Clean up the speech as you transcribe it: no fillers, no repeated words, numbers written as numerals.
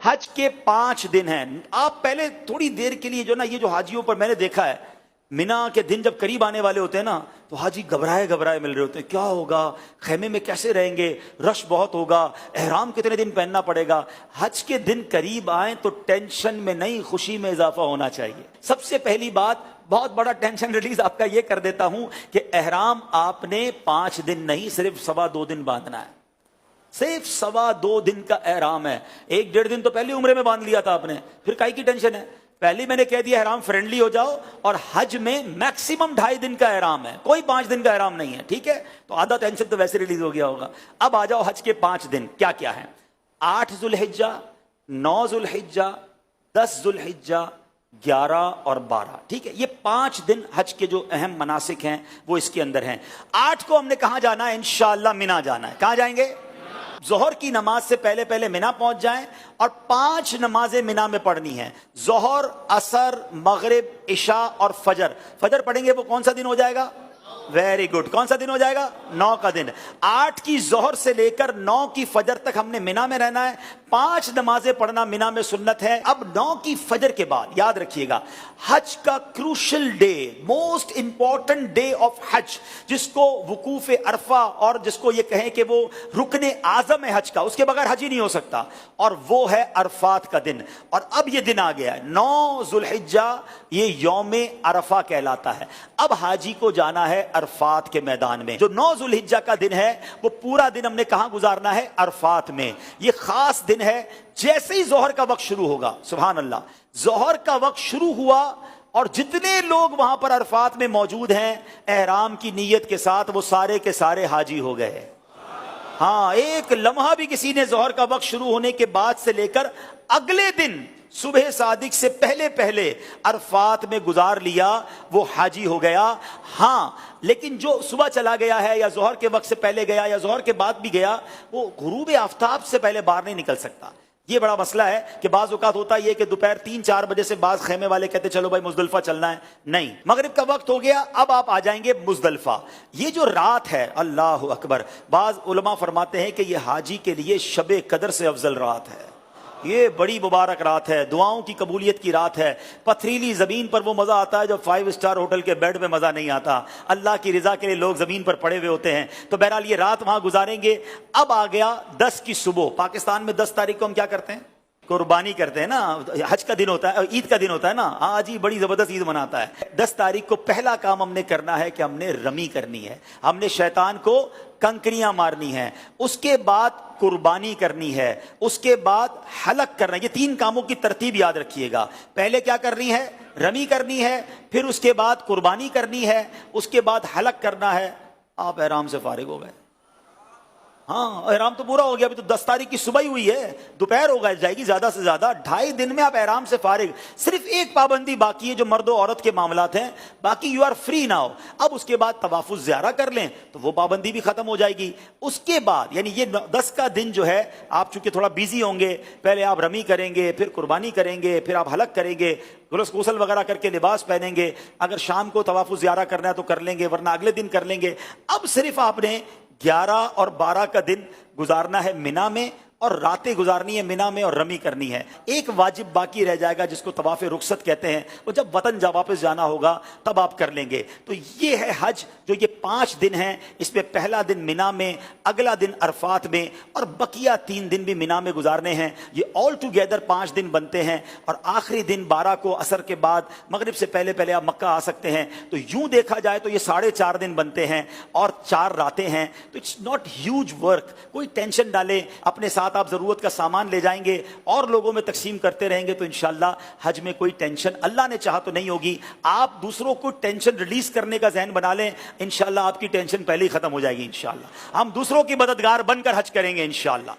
حج کے 5 دن ہیں. آپ پہلے تھوڑی دیر کے لیے جو نا یہ جو حاجیوں پر میں نے دیکھا ہے مینا کے دن جب قریب آنے والے ہوتے ہیں نا تو حاجی گھبرائے مل رہے ہوتے ہیں, کیا ہوگا, خیمے میں کیسے رہیں گے, رش بہت ہوگا, احرام کتنے دن پہننا پڑے گا. حج کے دن قریب آئیں تو ٹینشن میں نہیں خوشی میں اضافہ ہونا چاہیے. سب سے پہلی بات, بہت بڑا ٹینشن ریلیز آپ کا یہ کر دیتا ہوں کہ احرام آپ نے 5 دن نہیں صرف 2.25 دن باندھنا ہے. صرف 2.25 دن کا احرام ہے. 1.5 دن تو پہلے عمرے میں باندھ لیا تھا آپ نے, پھر کائی کی ٹینشن ہے. پہلے میں نے کہہ دیا احرام فرینڈلی ہو جاؤ, اور حج میں میکسیمم 2.5 دن کا احرام ہے, کوئی 5 دن کا احرام نہیں ہے. ٹھیک ہے, تو آدھا ٹینشن تو ویسے ریلیز ہو گیا ہوگا. اب آ جاؤ حج کے 5 دن کیا کیا ہیں. 8 ذوالحجہ, 9 ذوالحجہ, 10 ذوالحجہ, 11 اور 12. ٹھیک ہے, یہ 5 دن حج کے جو اہم مناسک ہیں وہ اس کے اندر ہیں. 8 کو ہم نے کہاں جانا ہے, انشاءاللہ مینا جانا ہے. کہاں جائیں گے؟ ظہر کی نماز سے پہلے مینا پہنچ جائیں, اور 5 نمازیں مینا میں پڑھنی ہیں. ظہر, عصر, مغرب, عشاء اور فجر. فجر پڑھیں گے وہ کون سا دن ہو جائے گا؟ ویری گڈ, کون سا دن ہو جائے گا؟ 9 کا دن. 8 کی ظہر سے لے کر 9 کی فجر تک ہم نے مینا میں رہنا ہے. 5 نمازیں پڑھنا مینا میں سنت ہے. اب 9 کی فجر کے بعد یاد رکھیے گا, حج کا crucial day, most important day of حج, جس کو وقوف عرفہ اور جس کو یہ کہیں کہ وہ رکن اعظم ہے حج کا, اس کے بغیر حج ہی نہیں ہو سکتا, اور وہ ہے عرفات کا دن. اور اب یہ دن آ گیا ہے 9 ذوالحجہ, یہ یوم عرفہ کہلاتا ہے. اب حاجی کو جانا ہے عرفات کے میدان میں. جو 9 ذوالحجہ کا دن ہے وہ پورا دن ہم نے کہاں گزارنا ہے؟ عرفات میں. یہ خاص دن ہے. جیسے ہی ظہر کا وقت شروع ہوگا, سبحان اللہ, ظہر کا وقت شروع ہوا اور جتنے لوگ وہاں پر عرفات میں موجود ہیں احرام کی نیت کے ساتھ, وہ سارے کے سارے حاجی ہو گئے. ہاں, ایک لمحہ بھی کسی نے ظہر کا وقت شروع ہونے کے بعد سے لے کر اگلے دن صبح صادق سے پہلے عرفات میں گزار لیا, وہ حاجی ہو گیا. ہاں, لیکن جو صبح چلا گیا ہے یا ظہر کے وقت سے پہلے گیا یا ظہر کے بعد بھی گیا, وہ غروب آفتاب سے پہلے باہر نہیں نکل سکتا. یہ بڑا مسئلہ ہے کہ بعض اوقات ہوتا یہ کہ دوپہر 3-4 بجے سے بعض خیمے والے کہتے چلو بھائی مزدلفہ چلنا ہے. نہیں, مغرب کا وقت ہو گیا, اب آپ آ جائیں گے مزدلفہ. یہ جو رات ہے, اللہ اکبر, بعض علماء فرماتے ہیں کہ یہ حاجی کے لیے شب قدر سے افضل رات ہے. یہ بڑی مبارک رات ہے, دعاؤں کی قبولیت کی رات ہے. پتھریلی زمین پر وہ مزہ آتا ہے جو 5 اسٹار ہوٹل کے بیڈ میں مزہ نہیں آتا. اللہ کی رضا کے لیے لوگ زمین پر پڑے ہوئے ہوتے ہیں. تو بہرحال یہ رات وہاں گزاریں گے. اب آ گیا 10 کی صبح. پاکستان میں 10 تاریخ کو ہم کیا کرتے ہیں؟ قربانی کرتے ہیں نا. حج کا دن ہوتا ہے, عید کا دن ہوتا ہے نا. ہاں جی, بڑی زبردست عید مناتا ہے. 10 تاریخ کو پہلا کام ہم نے کرنا ہے کہ ہم نے رمی کرنی ہے. ہم نے شیطان کو کنکریاں مارنی ہیں, اس کے بعد قربانی کرنی ہے, اس کے بعد حلق کرنا ہے. یہ 3 کاموں کی ترتیب یاد رکھیے گا. پہلے کیا کرنی ہے؟ رمی کرنی ہے, پھر اس کے بعد قربانی کرنی ہے, اس کے بعد حلق کرنا ہے. آپ احرام سے فارغ ہو گئے. ہاں, احرام تو پورا ہو گیا. ابھی تو 10 تاریخ کی صبح ہی ہوئی ہے, دوپہر ہو جائے گی زیادہ سے زیادہ. 2.5 دن میں آپ احرام سے فارغ. صرف ایک پابندی باقی ہے جو مرد و عورت کے معاملات ہیں, باقی یو آر فری ناؤ. اب اس کے بعد طواف الزیارہ کر لیں تو وہ پابندی بھی ختم ہو جائے گی. اس کے بعد یعنی یہ 10 کا دن جو ہے, آپ چونکہ تھوڑا بیزی ہوں گے, پہلے آپ رمی کریں گے, پھر قربانی کریں گے, پھر آپ حلق کریں گے, غسل وغیرہ کر کے لباس پہنیں گے. اگر شام کو طواف الزیارہ کرنا ہے تو کر لیں گے, ورنہ اگلے دن کر لیں گے. اب صرف آپ نے 11 اور 12 کا دن گزارنا ہے مینا میں, اور راتیں گزارنی ہے مینا میں اور رمی کرنی ہے. ایک واجب باقی رہ جائے گا جس کو طواف رخصت کہتے ہیں, وہ جب وطن واپس جانا ہوگا تب آپ کر لیں گے. تو یہ ہے حج, جو یہ 5 دن ہیں. اس میں پہلا دن مینا میں, اگلا دن عرفات میں, اور بقیہ 3 دن بھی مینا میں گزارنے ہیں. یہ آل ٹوگیدر 5 دن بنتے ہیں. اور آخری دن 12 کو عصر کے بعد مغرب سے پہلے آپ مکہ آ سکتے ہیں. تو یوں دیکھا جائے تو یہ 4.5 دن بنتے ہیں اور 4 راتیں ہیں. تو اٹس ناٹ ہیوج ورک. کوئی ٹینشن ڈالے اپنے ساتھ, آپ ضرورت کا سامان لے جائیں گے اور لوگوں میں تقسیم کرتے رہیں گے تو انشاءاللہ حج میں کوئی ٹینشن اللہ نے چاہا تو نہیں ہوگی. آپ دوسروں کو ٹینشن ریلیز کرنے کا ذہن بنا لیں, انشاءاللہ آپ کی ٹینشن پہلے ہی ختم ہو جائے گی. انشاءاللہ ہم دوسروں کی مددگار بن کر حج کریں گے انشاءاللہ.